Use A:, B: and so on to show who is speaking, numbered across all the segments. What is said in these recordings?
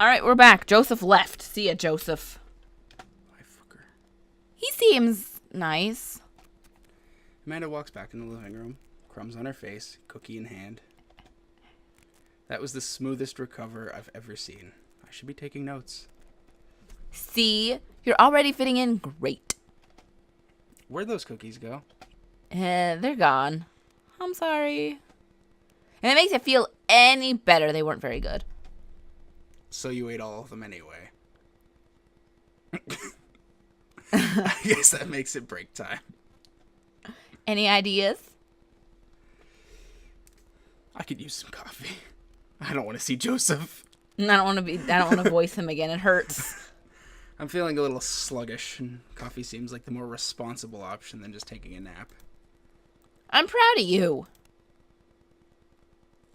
A: All right, we're back. Joseph left. See ya, Joseph.
B: I fucker.
A: He seems nice.
B: Amanda walks back in the living room, crumbs on her face, cookie in hand. That was the smoothest recover I've ever seen. I should be taking notes.
A: See? You're already fitting in great.
B: Where'd those cookies go?
A: They're gone. I'm sorry. And it makes it feel any better they weren't very good.
B: So you ate all of them anyway. I guess that makes it break time.
A: Any ideas?
B: I could use some coffee. I don't want to see Joseph.
A: I don't want to voice him again. It hurts.
B: I'm feeling a little sluggish, and coffee seems like the more responsible option than just taking a nap.
A: I'm proud of you.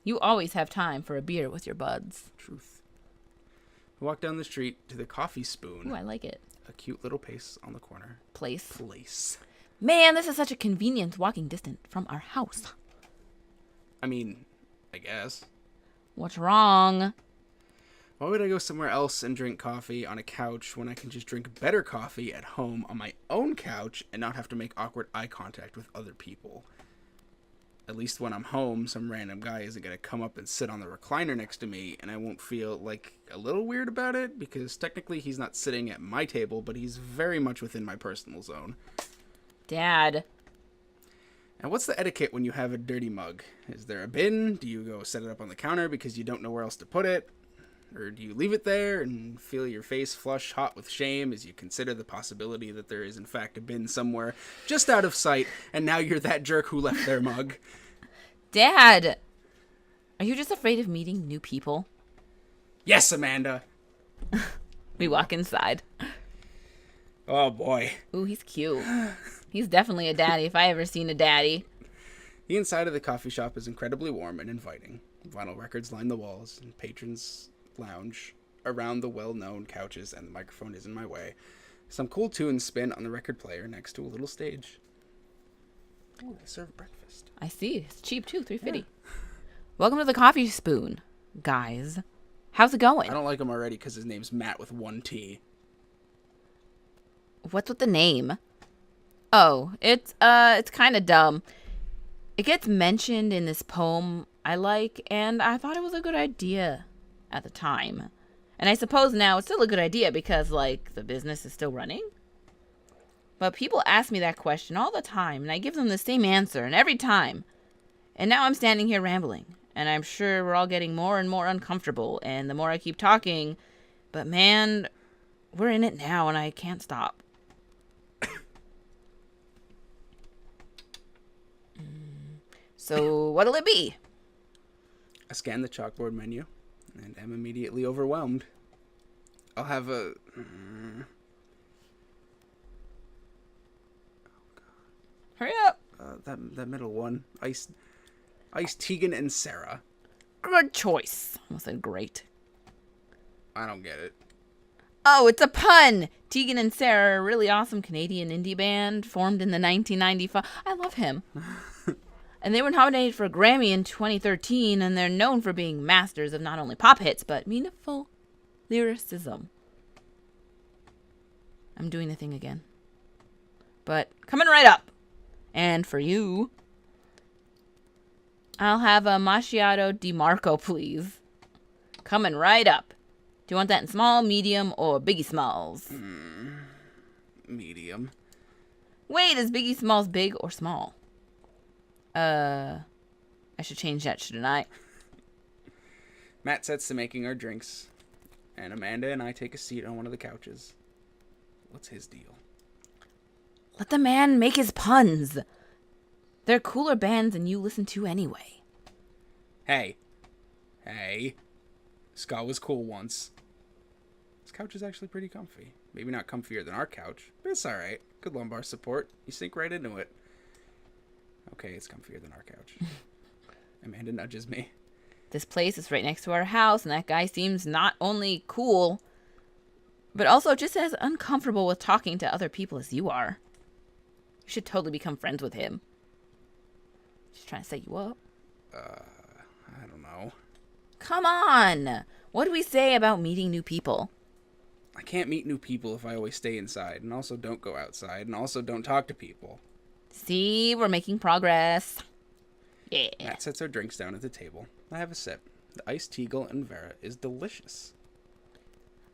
A: You always have time for a beer with your buds.
B: Truth. I walk down the street to the Coffee Spoon.
A: Ooh, I like it.
B: A cute little place on the corner.
A: Place. Man, this is such a convenient walking distance from our house.
B: I mean, I guess.
A: What's wrong?
B: Why would I go somewhere else and drink coffee on a couch when I can just drink better coffee at home on my own couch and not have to make awkward eye contact with other people? At least when I'm home, some random guy isn't going to come up and sit on the recliner next to me, and I won't feel, like, a little weird about it, because technically he's not sitting at my table, but he's very much within my personal zone.
A: Dad.
B: And what's the etiquette when you have a dirty mug? Is there a bin? Do you go set it up on the counter because you don't know where else to put it? Or do you leave it there and feel your face flush hot with shame as you consider the possibility that there is in fact a bin somewhere just out of sight, and now you're that jerk who left their mug?
A: Dad! Are you just afraid of meeting new people?
B: Yes, Amanda!
A: We walk inside.
B: Oh boy.
A: Ooh, he's cute. He's definitely a daddy if I ever seen a daddy.
B: The inside of the coffee shop is incredibly warm and inviting. Vinyl records line the walls, and patrons lounge around the well-known couches, and the microphone is in my way. Some cool tunes spin on the record player next to a little stage. Oh, they serve breakfast.
A: I see. It's cheap too, $3.50. Yeah. Welcome to the Coffee Spoon, guys. How's it going?
B: I don't like him already because his name's Matt with one T.
A: What's with the name? Oh, it's kind of dumb. It gets mentioned in this poem I like, and I thought it was a good idea at the time. And I suppose now it's still a good idea because, like, the business is still running. But people ask me that question all the time, and I give them the same answer, and every time. And now I'm standing here rambling, and I'm sure we're all getting more and more uncomfortable, and the more I keep talking, but man, we're in it now, and I can't stop. So, what'll it be?
B: I scan the chalkboard menu and am immediately overwhelmed. I'll have a...
A: Hurry up!
B: That middle one. Iced Tegan and Sarah.
A: Good choice. Almost said great.
B: I don't get it.
A: Oh, it's a pun! Tegan and Sarah are a really awesome Canadian indie band formed in the 1995... I love him. And they were nominated for a Grammy in 2013, and they're known for being masters of not only pop hits, but meaningful lyricism. I'm doing the thing again. But coming right up. And for you, I'll have a macchiato di Marco, please. Coming right up. Do you want that in small, medium, or Biggie Smalls?
B: Medium.
A: Wait, is Biggie Smalls big or small? I should change that, shouldn't I?
B: Matt sets to making our drinks, and Amanda and I take a seat on one of the couches. What's his deal?
A: Let the man make his puns. They're cooler bands than you listen to anyway.
B: Hey. Ska was cool once. This couch is actually pretty comfy. Maybe not comfier than our couch, but it's alright. Good lumbar support. You sink right into it. Okay, it's comfier than our couch. Amanda nudges me.
A: This place is right next to our house, and that guy seems not only cool, but also just as uncomfortable with talking to other people as you are. You should totally become friends with him. Just trying to set you up.
B: I don't know.
A: Come on! What do we say about meeting new people?
B: I can't meet new people if I always stay inside, and also don't go outside, and also don't talk to people.
A: See, we're making progress. Yeah.
B: Matt sets our drinks down at the table. I have a sip. The iced Teagle and Vera is delicious.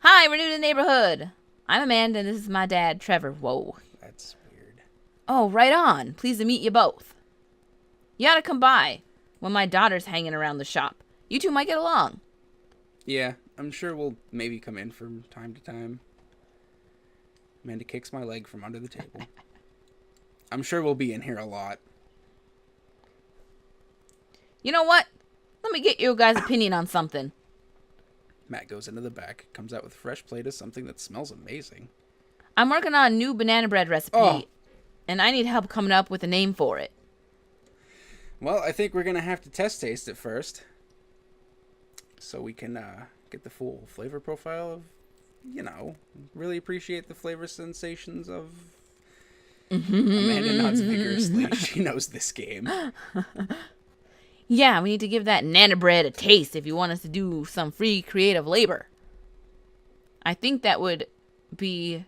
A: Hi, we're new to the neighborhood. I'm Amanda, and this is my dad, Trevor. Whoa.
B: That's weird.
A: Oh, right on. Pleased to meet you both. You ought to come by when my daughter's hanging around the shop. You two might get along.
B: Yeah, I'm sure we'll maybe come in from time to time. Amanda kicks my leg from under the table. I'm sure we'll be in here a lot.
A: You know what? Let me get you guys' opinion on something.
B: Matt goes into the back, comes out with a fresh plate of something that smells amazing.
A: I'm working on a new banana bread recipe, and I need help coming up with a name for it.
B: Well, I think we're going to have to test taste it first. So we can get the full flavor profile of, really appreciate the flavor sensations of... Amanda nods vigorously. She knows this game.
A: Yeah, we need to give that nana bread a taste if you want us to do some free creative labor. I think that would be...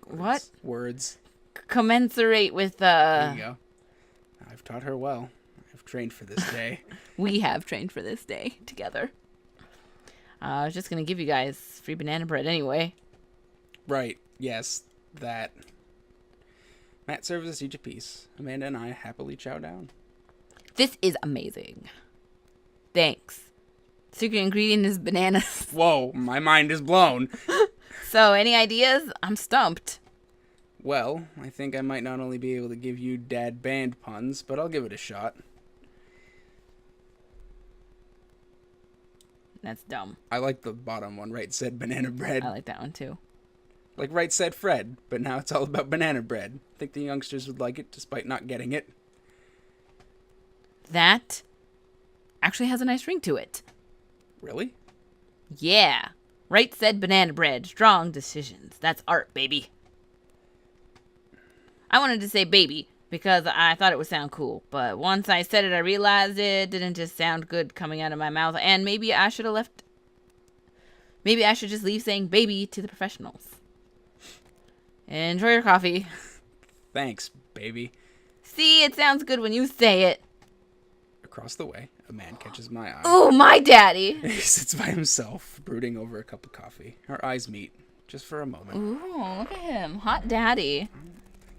A: What?
B: Words.
A: Commensurate with,
B: There you go. I've taught her well. I've trained for this day.
A: We have trained for this day together. I was just going to give you guys free banana bread anyway.
B: Right. Yes. That. Matt serves us each a piece. Amanda and I happily chow down.
A: This is amazing. Thanks. Secret ingredient is bananas.
B: Whoa, my mind is blown.
A: So, any ideas? I'm stumped.
B: Well, I think I might not only be able to give you dad band puns, but I'll give it a shot.
A: That's dumb.
B: I like the bottom one, right said banana bread.
A: I like that one too.
B: Like right said Fred, but now it's all about banana bread. I think the youngsters would like it despite not getting it.
A: That actually has a nice ring to it.
B: Really?
A: Yeah. Right said banana bread. Strong decisions. That's art, baby. I wanted to say baby because I thought it would sound cool. But once I said it, I realized it didn't just sound good coming out of my mouth. And maybe I should have left. Maybe I should just leave saying baby to the professionals. Enjoy your coffee.
B: Thanks, baby.
A: See, it sounds good when you say it.
B: Across the way, a man catches my eye.
A: Oh, my daddy.
B: He sits by himself, brooding over a cup of coffee. Our eyes meet, just for a moment.
A: Ooh, look at him. Hot daddy.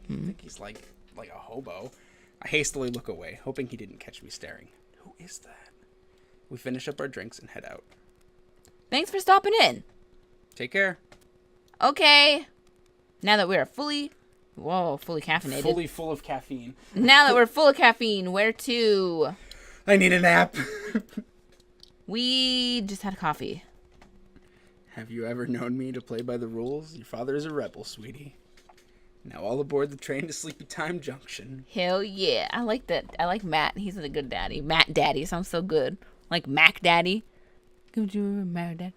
B: I think he's like a hobo. I hastily look away, hoping he didn't catch me staring. Who is that? We finish up our drinks and head out.
A: Thanks for stopping in.
B: Take care.
A: Okay. Now that we're fully caffeinated.
B: Fully full of caffeine.
A: Now that we're full of caffeine, where to?
B: I need a nap.
A: We just had coffee.
B: Have you ever known me to play by the rules? Your father is a rebel, sweetie. Now all aboard the train to Sleepy Time Junction.
A: Hell yeah. I like that. I like Matt. He's a good daddy. Matt daddy sounds so good. Like Mac daddy. Come to Mac daddy.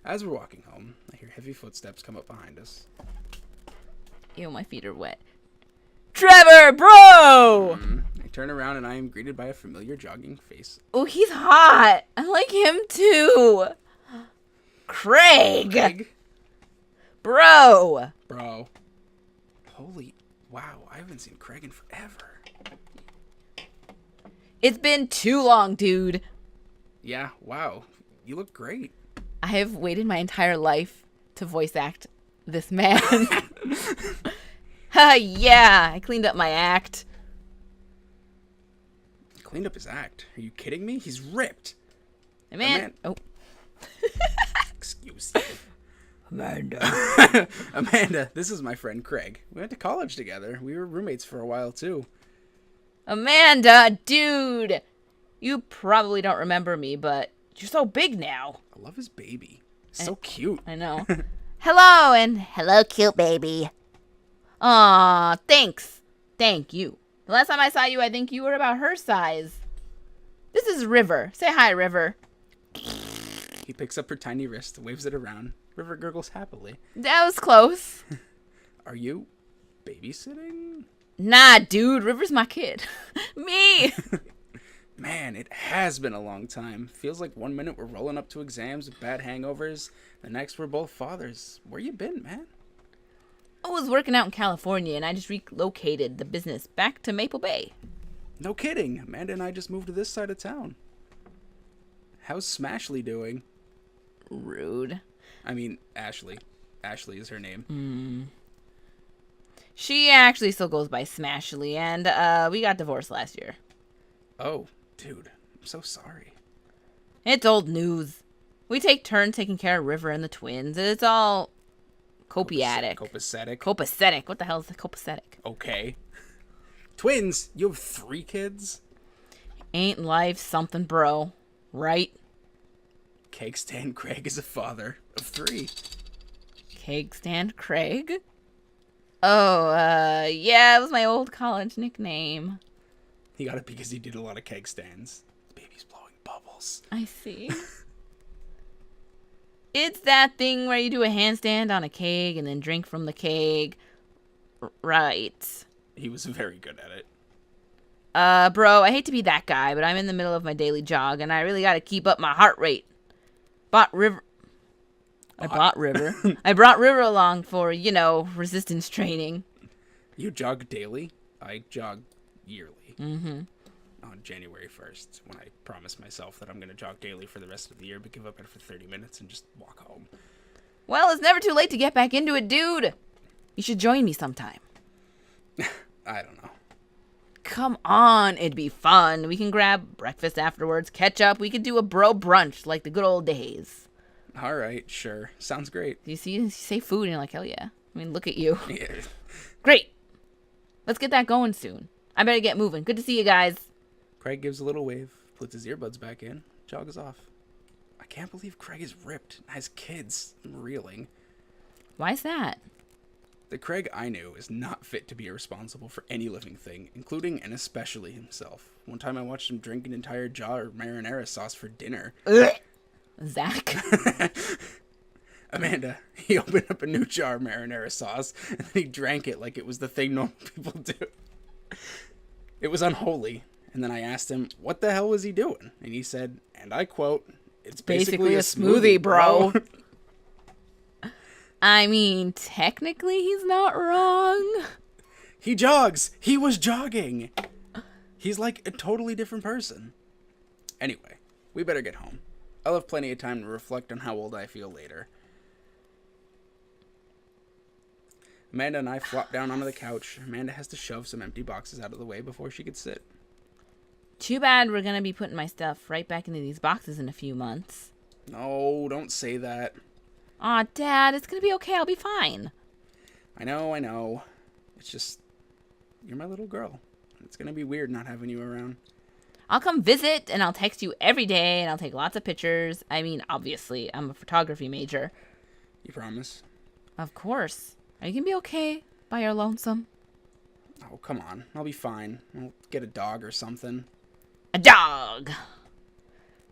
B: As we're walking home, I hear heavy footsteps come up behind us.
A: Ew, my feet are wet. Trevor, bro!
B: I turn around and I am greeted by a familiar jogging face.
A: Oh, he's hot. I like him too. Craig.
B: Craig?
A: Bro.
B: Bro. Holy, wow, I haven't seen Craig in forever.
A: It's been too long, dude.
B: Yeah, wow, you look great.
A: I have waited my entire life to voice act this man. Yeah, I cleaned up my act.
B: Cleaned up his act. Are you kidding me? He's ripped.
A: Man. Oh.
B: Excuse you.
A: Amanda.
B: Amanda, this is my friend Craig. We went to college together. We were roommates for a while, too.
A: Amanda, dude. You probably don't remember me, but you're so big now.
B: I love his baby. So cute.
A: I know. Hello, and hello, cute baby. Aw, thanks. Thank you. The last time I saw you, I think you were about her size. This is River. Say hi, River.
B: He picks up her tiny wrist, waves it around. River gurgles happily.
A: That was close.
B: Are you babysitting?
A: Nah, dude. River's my kid. Me.
B: Man, it has been a long time. Feels like one minute we're rolling up to exams with bad hangovers, the next we're both fathers. Where you been, man?
A: I was working out in California, and I just relocated the business back to Maple Bay.
B: No kidding. Amanda and I just moved to this side of town. How's Smashley doing?
A: Rude.
B: I mean, Ashley. Ashley is her name.
A: She actually still goes by Smashley, and we got divorced last year.
B: Oh, dude. I'm so sorry.
A: It's old news. We take turns taking care of River and the twins. It's all copiatic.
B: Copacetic.
A: Copacetic. What the hell is a copacetic?
B: Okay. Twins? You have 3 kids?
A: Ain't life something, bro? Right?
B: Cake Stand Craig is a father of 3.
A: Cake Stand Craig? Oh, yeah, it was my old college nickname.
B: He got it because he did a lot of keg stands. The baby's blowing bubbles.
A: I see. It's that thing where you do a handstand on a keg and then drink from the keg. Right.
B: He was very good at it.
A: Bro, I hate to be that guy, but I'm in the middle of my daily jog, and I really gotta keep up my heart rate. I brought River along for, resistance training.
B: You jog daily? I jog yearly.
A: Mm-hmm.
B: On January 1st, when I promised myself that I'm going to jog daily for the rest of the year, but give up after 30 minutes and just walk home.
A: Well, it's never too late to get back into it, dude. You should join me sometime.
B: I don't know.
A: Come on, it'd be fun. We can grab breakfast afterwards, catch up. We could do a bro brunch like the good old days.
B: All right, sure. Sounds great.
A: You see, you say food and you're like, hell yeah. I mean, look at you.
B: Yeah.
A: Great. Let's get that going soon. I better get moving. Good to see you guys.
B: Craig gives a little wave, puts his earbuds back in, jogs off. I can't believe Craig is ripped, has kids. I'm reeling.
A: Why's that?
B: The Craig I knew is not fit to be responsible for any living thing, including and especially himself. One time I watched him drink an entire jar of marinara sauce for dinner.
A: Ugh. Zach.
B: Amanda, he opened up a new jar of marinara sauce, and then he drank it like it was the thing normal people do. It was unholy. And then I asked him, what the hell was he doing? And he said, and I quote, it's basically a smoothie, bro.
A: I mean, technically he's not wrong.
B: He jogs. He was jogging. He's like a totally different person. Anyway, we better get home. I'll have plenty of time to reflect on how old I feel later. Amanda and I flop down onto the couch. Amanda has to shove some empty boxes out of the way before she could sit.
A: Too bad we're going to be putting my stuff right back into these boxes in a few months.
B: No, don't say that.
A: Aw, Dad, it's going to be okay. I'll be fine.
B: I know. It's just, you're my little girl. It's going to be weird not having you around.
A: I'll come visit, and I'll text you every day, and I'll take lots of pictures. I mean, obviously, I'm a photography major.
B: You promise?
A: Of course. Are you going to be okay by your lonesome?
B: Oh, come on. I'll be fine. I'll get a dog or something.
A: A dog!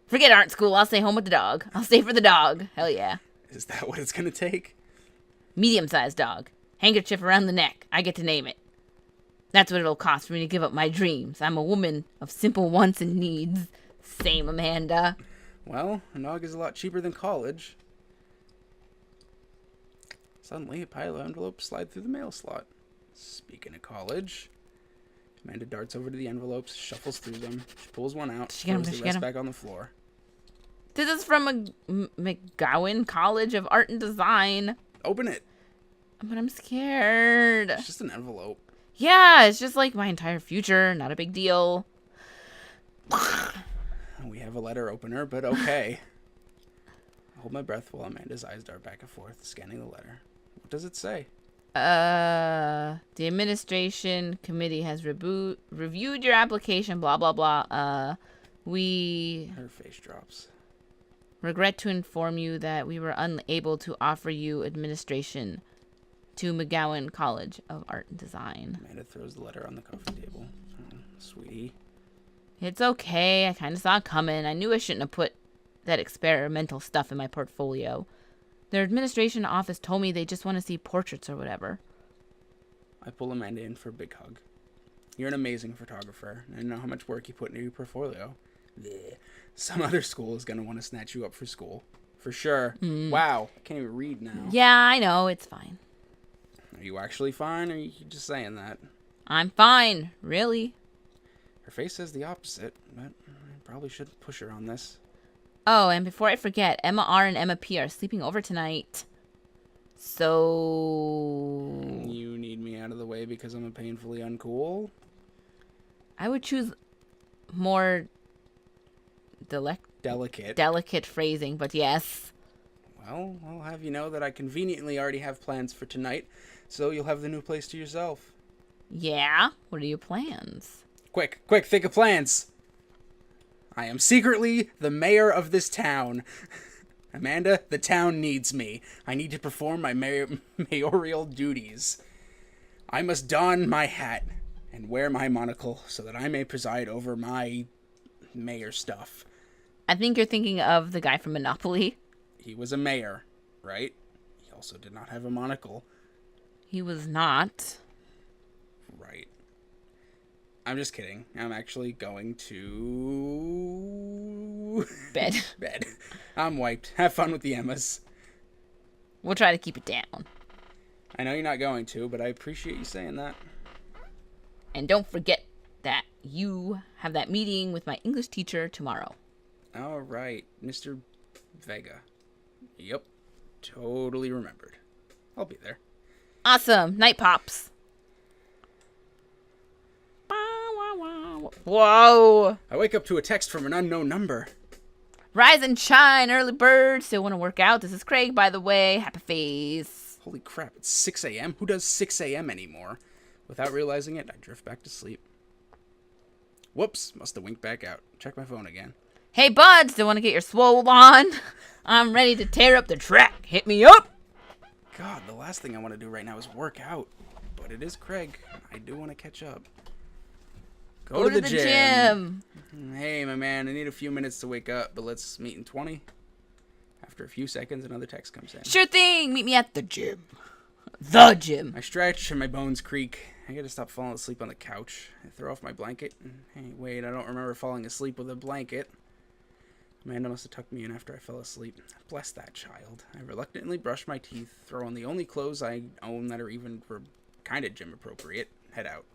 A: Forget art school. I'll stay home with the dog. I'll stay for the dog. Hell yeah.
B: Is that what it's going to take?
A: Medium-sized dog. Handkerchief around the neck. I get to name it. That's what it'll cost for me to give up my dreams. I'm a woman of simple wants and needs. Same, Amanda.
B: Well, a dog is a lot cheaper than college. Suddenly, a pile of envelopes slide through the mail slot. Speaking of college, Amanda darts over to the envelopes, shuffles through them. She pulls one out, throws the rest back on the floor.
A: This is from McGowan College of Art and Design.
B: Open it.
A: But I'm scared.
B: It's just an envelope.
A: Yeah, it's just like my entire future. Not a big deal.
B: We have a letter opener, but okay. I hold my breath while Amanda's eyes dart back and forth, scanning the letter. What does it say?
A: The administration committee has reviewed your application, blah, blah, blah. We
B: Her face drops.
A: regret to inform you that we were unable to offer you administration to McGowan College of Art and Design.
B: Amanda throws the letter on the coffee table. Oh, sweetie.
A: It's okay. I kind of saw it coming. I knew I shouldn't have put that experimental stuff in my portfolio. Their administration office told me they just want to see portraits or whatever.
B: I pull Amanda in for a big hug. You're an amazing photographer. I know how much work you put into your portfolio. Bleh. Some other school is going to want to snatch you up for school. For sure. Wow. I can't even read now.
A: Yeah, I know. It's fine.
B: Are you actually fine, or are you just saying that?
A: I'm fine. Really?
B: Her face says the opposite, but I probably shouldn't push her on this.
A: Oh, and before I forget, Emma R and Emma P are sleeping over tonight. So...
B: You need me out of the way because I'm a painfully uncool?
A: I would choose more delicate phrasing, but yes.
B: Well, I'll have you know that I conveniently already have plans for tonight, so you'll have the new place to yourself.
A: Yeah? What are your plans?
B: Quick, think of plans! I am secretly the mayor of this town. Amanda, the town needs me. I need to perform my mayoral duties. I must don my hat and wear my monocle so that I may preside over my mayor stuff.
A: I think you're thinking of the guy from Monopoly.
B: He was a mayor, right? He also did not have a monocle.
A: He was not.
B: Right. I'm just kidding. I'm actually going to...
A: Bed.
B: Bed. I'm wiped. Have fun with the Emmas.
A: We'll try to keep it down.
B: I know you're not going to, but I appreciate you saying that.
A: And don't forget that you have that meeting with my English teacher tomorrow.
B: All right, Mr. Vega. Yep. Totally remembered. I'll be there.
A: Awesome. Night pops. Whoa.
B: I wake up to a text from an unknown number.
A: Rise and shine, early bird. Still want to work out. This is Craig, by the way. Happy face.
B: Holy crap, it's 6 a.m.? Who does 6 a.m. anymore? Without realizing it, I drift back to sleep. Whoops, must have winked back out. Check my phone again.
A: Hey, bud. Still want to get your swole on? I'm ready to tear up the track. Hit me up.
B: God, the last thing I want to do right now is work out. But it is Craig. I do want to catch up. Go to the gym. Hey, my man, I need a few minutes to wake up, but let's meet in 20. After a few seconds, another text comes in.
A: Sure thing. Meet me at the gym. The gym.
B: I stretch and my bones creak. I gotta stop falling asleep on the couch. I throw off my blanket. Hey, wait, I don't remember falling asleep with a blanket. Amanda must have tucked me in after I fell asleep. Bless that child. I reluctantly brush my teeth, throw on the only clothes I own that are even kind of gym appropriate, head out.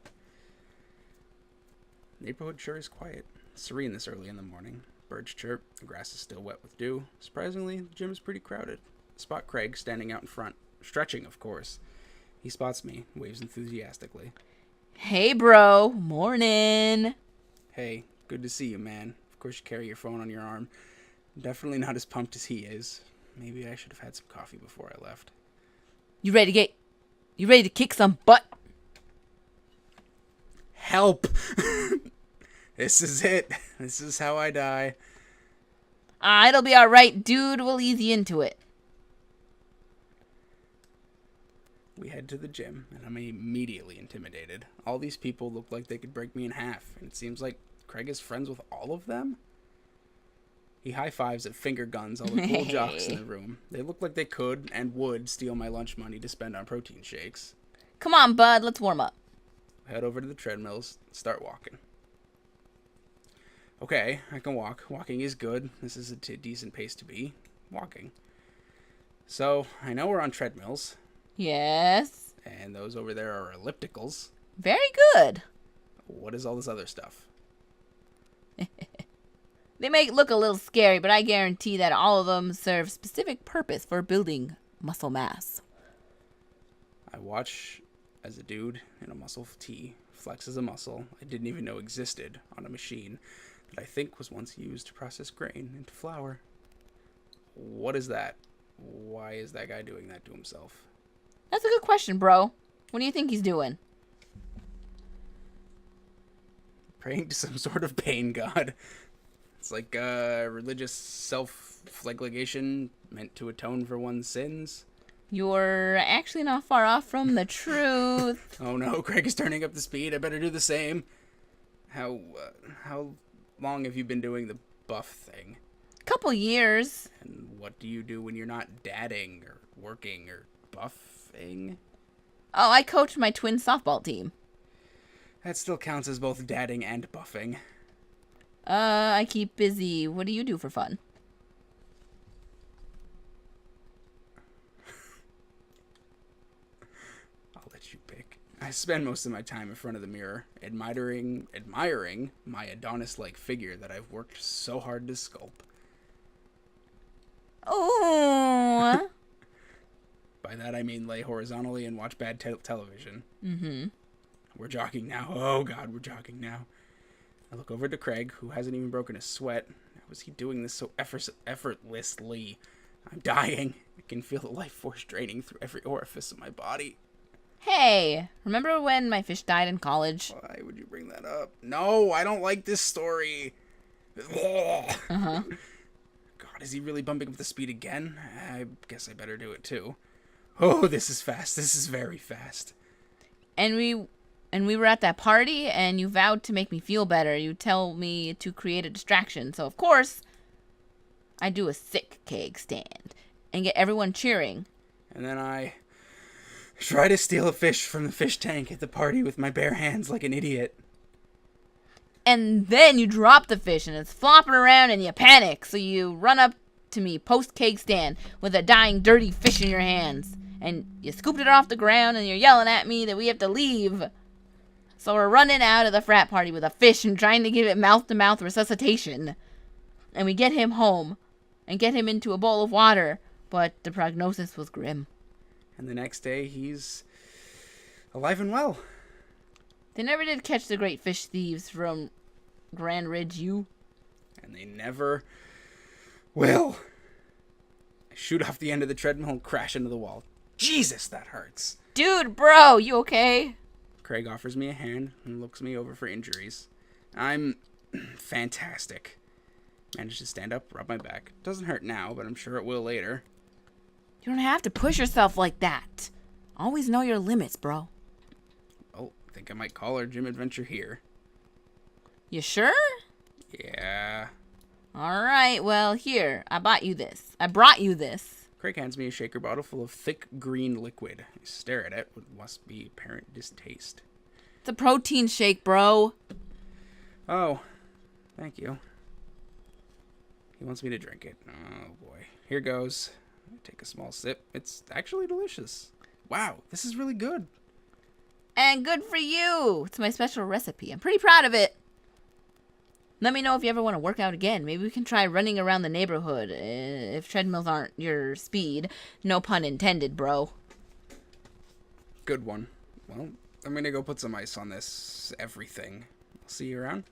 B: Neighborhood sure is quiet. Serene this early in the morning. Birds chirp. The grass is still wet with dew. Surprisingly, the gym is pretty crowded. I spot Craig standing out in front. Stretching, of course. He spots me, waves enthusiastically.
A: Hey, bro. Morning.
B: Hey, good to see you, man. Of course you carry your phone on your arm. I'm definitely not as pumped as he is. Maybe I should have had some coffee before I left.
A: You ready to kick some butt?
B: Help! This is it. This is how I die.
A: It'll be alright, dude. We'll ease you into it.
B: We head to the gym, and I'm immediately intimidated. All these people look like they could break me in half, and it seems like Craig is friends with all of them. He high-fives at finger guns all the cool jocks in the room. They look like they could and would steal my lunch money to spend on protein shakes.
A: Come on, bud. Let's warm up.
B: Head over to the treadmills, start walking. Okay, I can walk. Walking is good. This is a decent pace to be. Walking. So, I know we're on treadmills.
A: Yes.
B: And those over there are ellipticals.
A: Very good.
B: What is all this other stuff?
A: They may look a little scary, but I guarantee that all of them serve specific purpose for building muscle mass.
B: I watch as a dude in a muscle tee flexes a muscle I didn't even know existed on a machine that I think was once used to process grain into flour. What is that? Why is that guy doing that to himself?
A: That's a good question, bro. What do you think he's doing?
B: Praying to some sort of pain god. It's like religious self-flagellation meant to atone for one's sins.
A: You're actually not far off from the truth.
B: Oh no, Craig is turning up the speed. I better do the same. How long have you been doing the buff thing?
A: Couple years.
B: And what do you do when you're not dadding or working or buffing?
A: Oh, I coached my twin softball team.
B: That still counts as both dadding and buffing.
A: I keep busy. What do you do for fun?
B: I'll let you pick. I spend most of my time in front of the mirror, admiring my Adonis-like figure that I've worked so hard to sculpt.
A: Oh.
B: By that I mean lay horizontally and watch bad television.
A: Mm-hmm.
B: We're jogging now. Oh God, we're jogging now. I look over to Craig, who hasn't even broken a sweat. How is he doing this so effortlessly? I'm dying. I can feel the life force draining through every orifice of my body.
A: Hey, remember when my fish died in college?
B: Why would you bring that up? No, I don't like this story.
A: Uh-huh.
B: God, is he really bumping up the speed again? I guess I better do it too. Oh, this is fast. This is very fast.
A: And we were at that party, and you vowed to make me feel better. You tell me to create a distraction. So, of course, I do a sick keg stand and get everyone cheering.
B: And then I try to steal a fish from the fish tank at the party with my bare hands like an idiot.
A: And then you drop the fish, and it's flopping around, and you panic. So you run up to me post-keg stand with a dying, dirty fish in your hands. And you scooped it off the ground, and you're yelling at me that we have to leave. So we're running out of the frat party with a fish and trying to give it mouth-to-mouth resuscitation. And we get him home and get him into a bowl of water, but the prognosis was grim.
B: And the next day, he's alive and well.
A: They never did catch the great fish thieves from Grand Ridge U.
B: And they never will. I shoot off the end of the treadmill and crash into the wall. Jesus, that hurts.
A: Dude, bro, you okay?
B: Craig offers me a hand and looks me over for injuries. I'm fantastic. Managed to stand up, rub my back. Doesn't hurt now, but I'm sure it will later.
A: You don't have to push yourself like that. Always know your limits, bro.
B: Oh, I think I might call our gym adventure here.
A: You sure?
B: Yeah.
A: Alright, well, here. I brought you this.
B: Craig hands me a shaker bottle full of thick green liquid. I stare at it with must be apparent distaste.
A: It's a protein shake, bro.
B: Oh, thank you. He wants me to drink it. Oh boy. Here goes. I take a small sip. It's actually delicious. Wow, this is really good.
A: And good for you. It's my special recipe. I'm pretty proud of it. Let me know if you ever want to work out again. Maybe we can try running around the neighborhood if treadmills aren't your speed. No pun intended, bro.
B: Good one. Well, I'm gonna go put some ice on this everything. I'll see you around.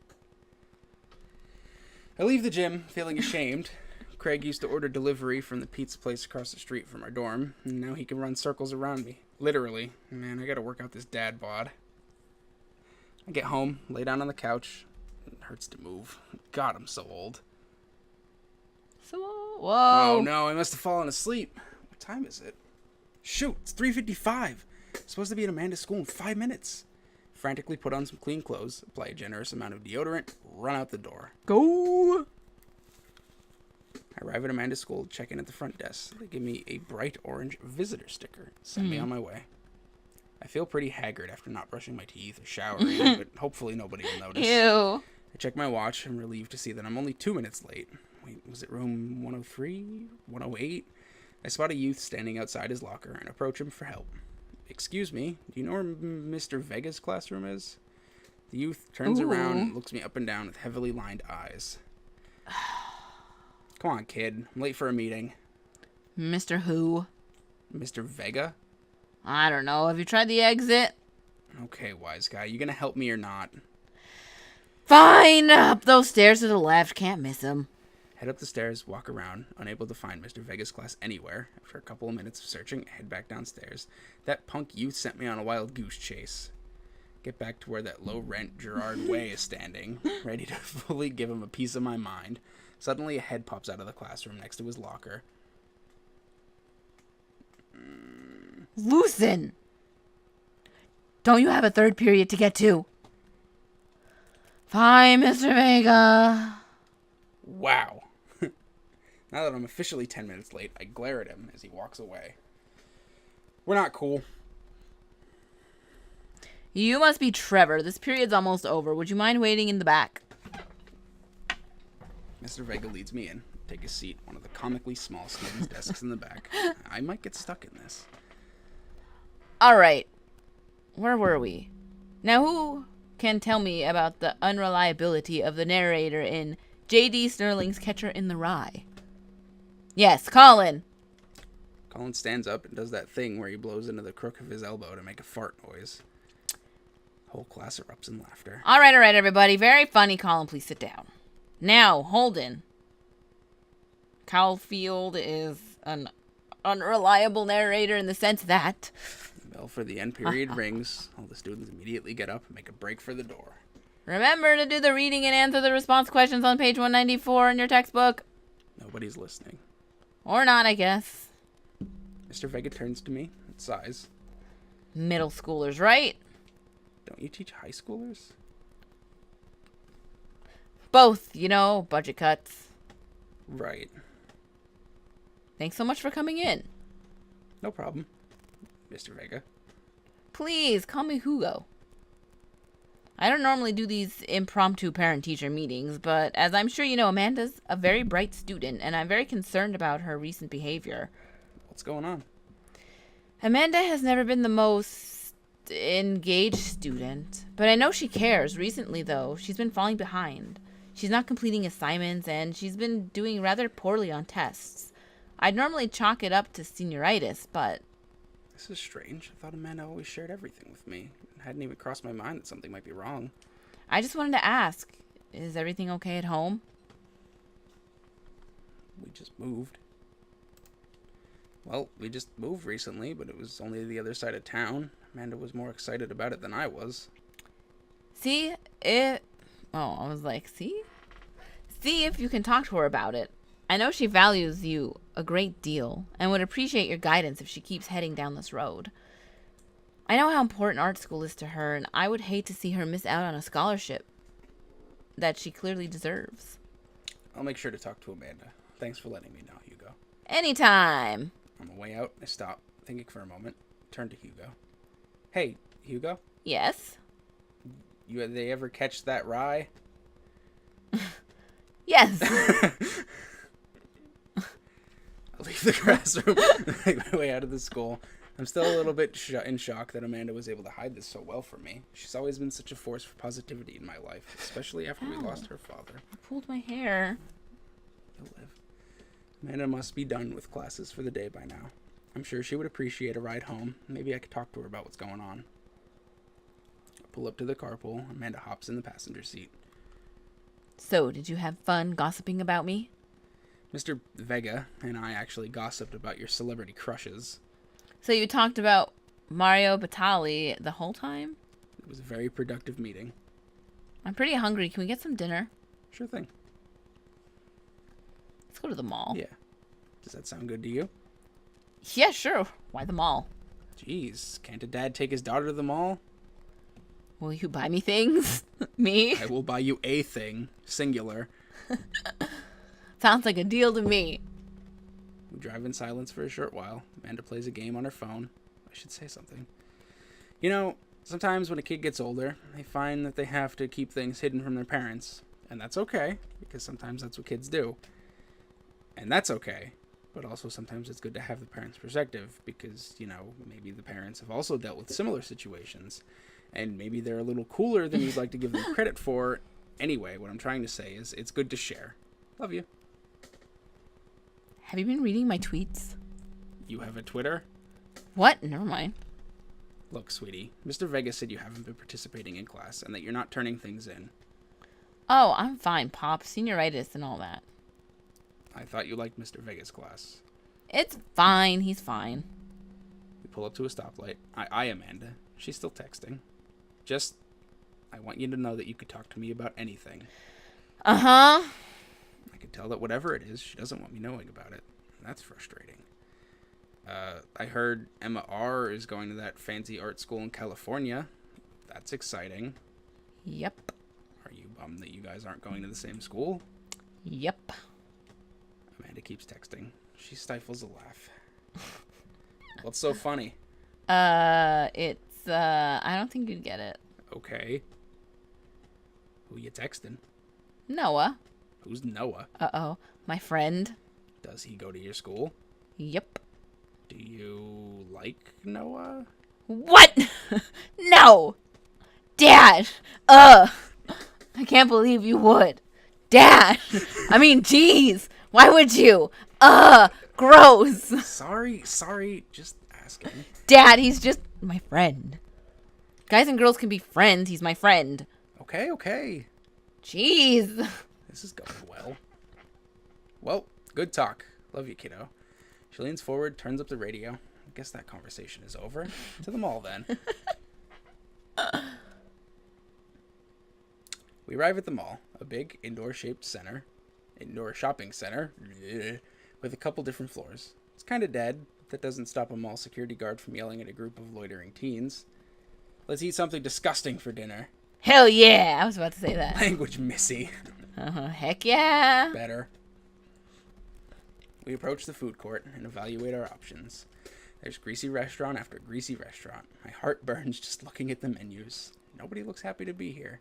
B: I leave the gym feeling ashamed. Craig used to order delivery from the pizza place across the street from our dorm, and now he can run circles around me. Literally. Man, I gotta work out this dad bod. I get home, lay down on the couch. It hurts to move. God, I'm so old.
A: Whoa.
B: Oh no, I must have fallen asleep. What time is it? Shoot, it's 3:55. Supposed to be at Amanda's school in 5 minutes. Frantically put on some clean clothes, apply a generous amount of deodorant, run out the door.
A: Go.
B: I arrive at Amanda's school, check in at the front desk. They give me a bright orange visitor sticker. Send me on my way. I feel pretty haggard after not brushing my teeth or showering, but hopefully nobody will notice.
A: Ew.
B: I check my watch and relieved to see that I'm only 2 minutes late. Wait, was it room 103? 108? I spot a youth standing outside his locker and approach him for help. Excuse me, do you know where Mr. Vega's classroom is? The youth turns around and looks me up and down with heavily lined eyes. Come on, kid. I'm late for a meeting.
A: Mr. Who?
B: Mr. Vega?
A: I don't know. Have you tried the exit?
B: Okay, wise guy. You gonna help me or not?
A: Fine. Up those stairs to the left. Can't miss him.
B: Head up the stairs, walk around, unable to find Mr. Vega's class anywhere. After a couple of minutes of searching, I head back downstairs. That punk youth sent me on a wild goose chase. Get back to where that low-rent Gerard Way is standing, ready to fully give him a piece of my mind. Suddenly, a head pops out of the classroom next to his locker.
A: Loosen! Don't you have a third period to get to? Fine, Mr. Vega.
B: Wow. Now that I'm officially 10 minutes late, I glare at him as he walks away. We're not cool.
A: You must be Trevor. This period's almost over. Would you mind waiting in the back?
B: Mr. Vega leads me in. Take a seat at one of the comically small students' desks in the back. I might get stuck in this.
A: All right. Where were we? Now, who can tell me about the unreliability of the narrator in J.D. Sterling's Catcher in the Rye? Yes, Colin.
B: Colin stands up and does that thing where he blows into the crook of his elbow to make a fart noise. Whole class erupts in laughter.
A: All right, everybody. Very funny, Colin. Please sit down. Now, Holden. Caulfield is an unreliable narrator in the sense that...
B: The bell for the end period rings. All the students immediately get up and make a break for the door.
A: Remember to do the reading and answer the response questions on page 194 in your textbook.
B: Nobody's listening.
A: Or not, I guess.
B: Mr. Vega turns to me and sighs.
A: Middle schoolers, right?
B: Don't you teach high schoolers?
A: Both, you know, budget cuts.
B: Right.
A: Thanks so much for coming in.
B: No problem, Mr. Vega.
A: Please, call me Hugo. I don't normally do these impromptu parent-teacher meetings, but as I'm sure you know, Amanda's a very bright student, and I'm very concerned about her recent behavior.
B: What's going on?
A: Amanda has never been the most engaged student, but I know she cares. Recently, though, she's been falling behind. She's not completing assignments, and she's been doing rather poorly on tests. I'd normally chalk it up to senioritis, but...
B: This is strange. I thought Amanda always shared everything with me. It hadn't even crossed my mind that something might be wrong.
A: I just wanted to ask, is everything okay at home?
B: We just moved. Well, we just moved recently, but it was only the other side of town. Amanda was more excited about it than I was.
A: See if you can talk to her about it. I know she values you a great deal and would appreciate your guidance if she keeps heading down this road. I know how important art school is to her, and I would hate to see her miss out on a scholarship that she clearly deserves.
B: I'll make sure to talk to Amanda. Thanks for letting me know, Hugo.
A: Anytime.
B: On the way out, I stop, thinking for a moment, turn to Hugo. Hey, Hugo?
A: Yes?
B: They ever catch that rye?
A: Yes.
B: I leave the classroom and make my way out of the school. I'm still a little bit in shock that Amanda was able to hide this so well from me. She's always been such a force for positivity in my life, especially after we lost her father.
A: I pulled my hair.
B: You'll live. Amanda must be done with classes for the day by now. I'm sure she would appreciate a ride home. Maybe I could talk to her about what's going on. I pull up to the carpool. Amanda hops in the passenger seat.
A: So, did you have fun gossiping about me?
B: Mr. Vega and I actually gossiped about your celebrity crushes.
A: So you talked about Mario Batali the whole time?
B: It was a very productive meeting.
A: I'm pretty hungry. Can we get some dinner?
B: Sure thing.
A: Let's go to the mall.
B: Yeah. Does that sound good to you?
A: Yeah, sure. Why the mall?
B: Jeez, can't a dad take his daughter to the mall?
A: Will you buy me things? Me?
B: I will buy you a thing, singular.
A: Sounds like a deal to me.
B: We drive in silence for a short while. Amanda plays a game on her phone. I should say something. You know, sometimes when a kid gets older, they find that they have to keep things hidden from their parents. And that's okay, because sometimes that's what kids do. And that's okay. But also sometimes it's good to have the parents' perspective, because, you know, maybe the parents have also dealt with similar situations. And maybe they're a little cooler than you'd like to give them credit for. Anyway, what I'm trying to say is it's good to share. Love you.
A: Have you been reading my tweets?
B: You have a Twitter?
A: What? Never mind.
B: Look, sweetie, Mr. Vega said you haven't been participating in class and that you're not turning things in.
A: Oh, I'm fine, Pop. Senioritis and all that.
B: I thought you liked Mr. Vega's class.
A: It's fine. He's fine.
B: We pull up to a stoplight. I Amanda. She's still texting. I want you to know that you could talk to me about anything.
A: Uh-huh.
B: I can tell that whatever it is, she doesn't want me knowing about it. That's frustrating. I heard Emma R. is going to that fancy art school in California. That's exciting.
A: Yep.
B: Are you bummed that you guys aren't going to the same school?
A: Yep.
B: Amanda keeps texting. She stifles a laugh. What's so funny?
A: It's I don't think you'd get it.
B: Okay. Who you texting?
A: Noah.
B: Who's Noah?
A: Uh-oh. My friend.
B: Does he go to your school?
A: Yep.
B: Do you like Noah?
A: What? No! Dad! I can't believe you would. Dad! I mean, jeez! Why would you? Gross!
B: Sorry, just asking.
A: Dad, he's just my friend. Guys and girls can be friends. He's my friend.
B: Okay.
A: Jeez.
B: This is going well. Well, good talk. Love you, kiddo. She leans forward, turns up the radio. I guess that conversation is over. To the mall, then. We arrive at the mall, a big indoor shopping center, with a couple different floors. It's kind of dead. That doesn't stop a mall security guard from yelling at a group of loitering teens. Let's eat something disgusting for dinner.
A: Hell yeah. I was about to say that.
B: Language, Missy.
A: Heck yeah.
B: Better. We approach the food court and evaluate our options. There's greasy restaurant after greasy restaurant. My heart burns just looking at the menus. Nobody looks happy to be here.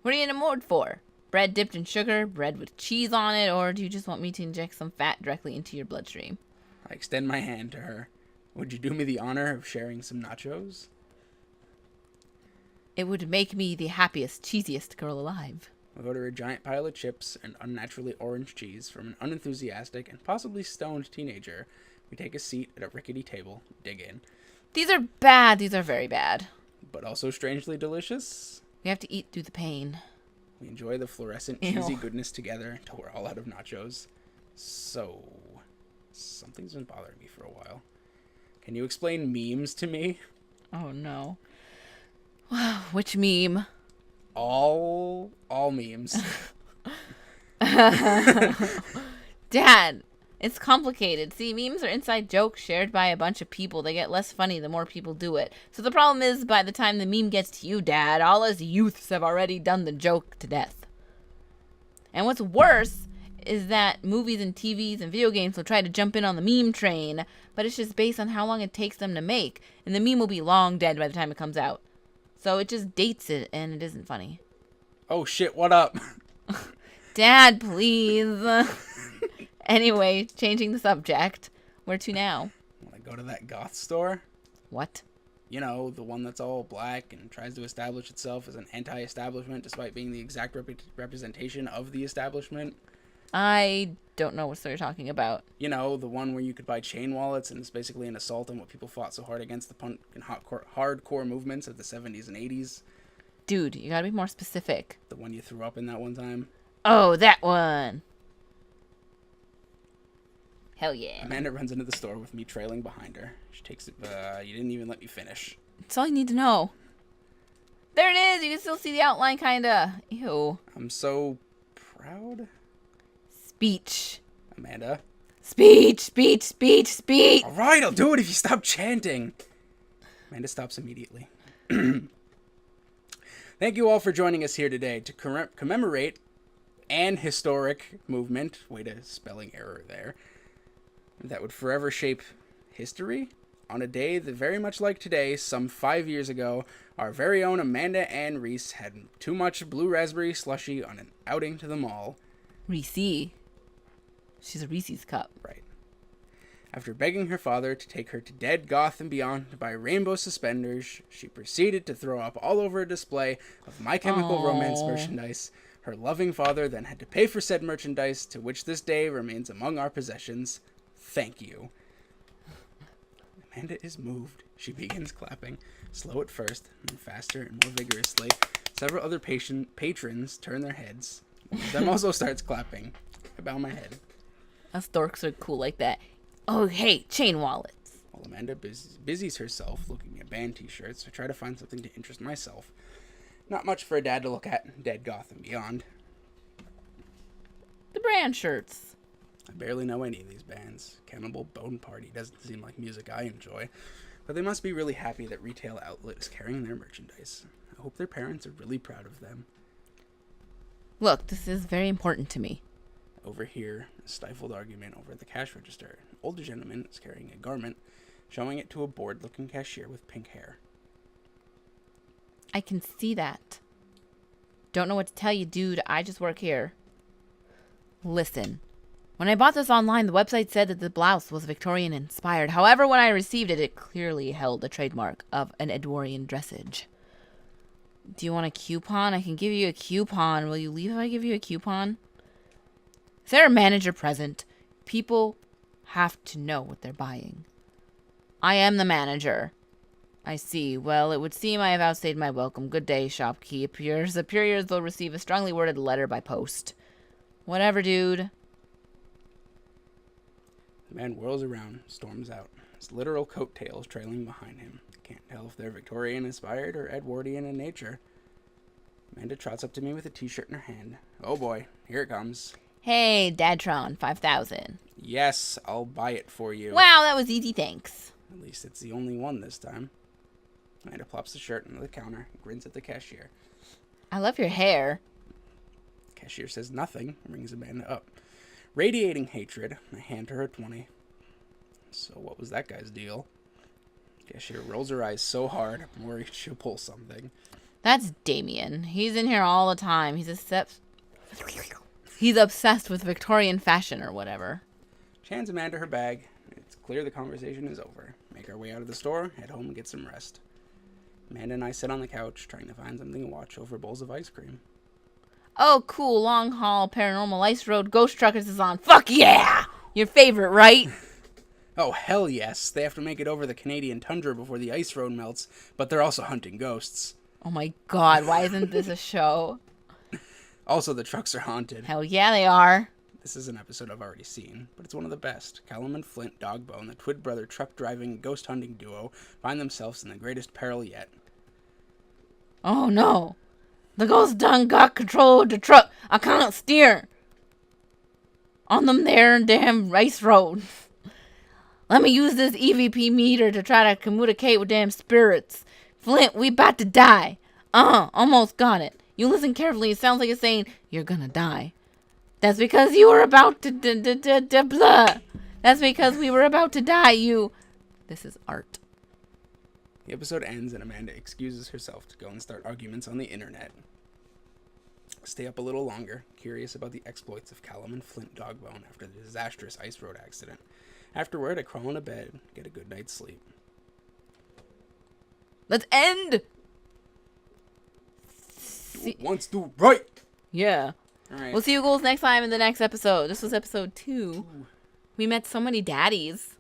A: What are you in a mood for? Bread dipped in sugar, bread with cheese on it, or do you just want me to inject some fat directly into your bloodstream?
B: I extend my hand to her. Would you do me the honor of sharing some nachos?
A: It would make me the happiest, cheesiest girl alive.
B: We order a giant pile of chips and unnaturally orange cheese from an unenthusiastic and possibly stoned teenager. We take a seat at a rickety table, dig in.
A: These are bad. These are very bad.
B: But also strangely delicious.
A: We have to eat through the pain.
B: We enjoy the fluorescent, cheesy goodness together until we're all out of nachos. So, something's been bothering me for a while. Can you explain memes to me?
A: Oh, no. Which meme?
B: All memes.
A: Dad, it's complicated. See, memes are inside jokes shared by a bunch of people. They get less funny the more people do it. So the problem is, by the time the meme gets to you, Dad, all us youths have already done the joke to death. And what's worse is that movies and TVs and video games will try to jump in on the meme train, but it's just based on how long it takes them to make. And the meme will be long dead by the time it comes out. So it just dates it, and it isn't funny.
B: Oh shit, what up?
A: Dad, please. Anyway, changing the subject. Where to now?
B: Want to go to that goth store?
A: What?
B: You know, the one that's all black and tries to establish itself as an anti-establishment despite being the exact representation of the establishment.
A: I don't know what store you're talking about.
B: You know, the one where you could buy chain wallets and it's basically an assault on what people fought so hard against the punk and hardcore movements of the 70s and 80s.
A: Dude, you gotta be more specific.
B: The one you threw up in that one time.
A: Oh, that one. Hell yeah.
B: Amanda runs into the store with me trailing behind her. She takes it, you didn't even let me finish.
A: That's all you need to know. There it is. You can still see the outline, kinda. Ew.
B: I'm so proud.
A: Speech.
B: Amanda.
A: Speech.
B: All right, I'll do it if you stop chanting. Amanda stops immediately. Thank you all for joining us here today to commemorate an historic movement. Wait a spelling error there. That would forever shape history. On a day that very much like today, some 5 years ago, our very own Amanda Ann Reese had too much blue raspberry slushy on an outing to the mall.
A: Reese. She's a Reese's cup.
B: Right. After begging her father to take her to Dead Goth and Beyond to buy rainbow suspenders, she proceeded to throw up all over a display of My Chemical Romance merchandise. Her loving father then had to pay for said merchandise, to which this day remains among our possessions. Thank you. Amanda is moved. She begins clapping, slow at first, and faster and more vigorously. Several other patrons turn their heads. One of them also starts clapping. I bow my head.
A: Us dorks are cool like that. Oh, hey, chain wallets.
B: While Amanda busies herself looking at band t-shirts, I try to find something to interest myself. Not much for a dad to look at, Dead Goth and Beyond.
A: The brand shirts.
B: I barely know any of these bands. Cannibal Bone Party doesn't seem like music I enjoy, but they must be really happy that retail outlet is carrying their merchandise. I hope their parents are really proud of them.
A: Look, this is very important to me.
B: Over here, a stifled argument over the cash register. An older gentleman is carrying a garment, showing it to a bored-looking cashier with pink hair.
A: I can see that. Don't know what to tell you, dude. I just work here. Listen. When I bought this online, the website said that the blouse was Victorian inspired. However, when I received it, it clearly held the trademark of an Edwardian dressage. Do you want a coupon? I can give you a coupon. Will you leave if I give you a coupon? Is there a manager present? People have to know what they're buying. I am the manager. I see. Well, it would seem I have outstayed my welcome. Good day, shopkeep. Your superiors will receive a strongly worded letter by post. Whatever, dude.
B: The man whirls around, storms out, his literal coattails trailing behind him. Can't tell if they're Victorian-inspired or Edwardian in nature. Amanda trots up to me with a t-shirt in her hand. Oh boy, here it comes.
A: Hey, Dadtron, 5,000.
B: Yes, I'll buy it for you.
A: Wow, that was easy, thanks.
B: At least it's the only one this time. Amanda plops the shirt into the counter and grins at the cashier.
A: I love your hair.
B: Cashier says nothing and rings Amanda up. Radiating hatred, I hand her a 20. So what was that guy's deal? Cashier rolls her eyes so hard, I'm worried she'll pull something.
A: That's Damien. He's in here all the time. He's obsessed with Victorian fashion or whatever.
B: She hands Amanda her bag. It's clear the conversation is over. Make our way out of the store, head home and get some rest. Amanda and I sit on the couch, trying to find something to watch over bowls of ice cream.
A: Oh, cool. Long haul, paranormal ice road, ghost truckers is on. Fuck yeah! Your favorite, right?
B: Oh, hell yes. They have to make it over the Canadian tundra before the ice road melts, but they're also hunting ghosts.
A: Oh my god, why isn't this a show?
B: Also, the trucks are haunted.
A: Hell yeah, they are.
B: This is an episode I've already seen, but it's one of the best. Callum and Flint Dogbone, the twin brother truck-driving, ghost-hunting duo, find themselves in the greatest peril yet.
A: Oh no. The ghost done got control of the truck. I can't steer. On them there damn race road. Let me use this EVP meter to try to communicate with damn spirits. Flint, we about to die. Almost got it. You listen carefully. It sounds like it's saying, you're gonna die. That's because you were about to blah. That's because we were about to die, you. This is art.
B: The episode ends and Amanda excuses herself to go and start arguments on the internet. Stay up a little longer, curious about the exploits of Callum and Flint Dogbone after the disastrous ice road accident. Afterward, I crawl into bed, get a good night's sleep.
A: Let's end.
B: Once do right.
A: Yeah.
B: All right.
A: We'll see you ghouls next time in the next episode. This was episode 2.
B: Ooh.
A: We met so many daddies.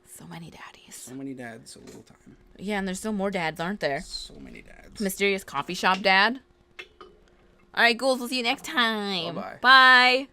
A: So many daddies.
B: So many dads, so little time.
A: Yeah, and there's still more dads, aren't there?
B: So many dads.
A: Mysterious coffee shop dad. All right, ghouls. We'll see you next time.
B: Bye-bye.
A: Bye.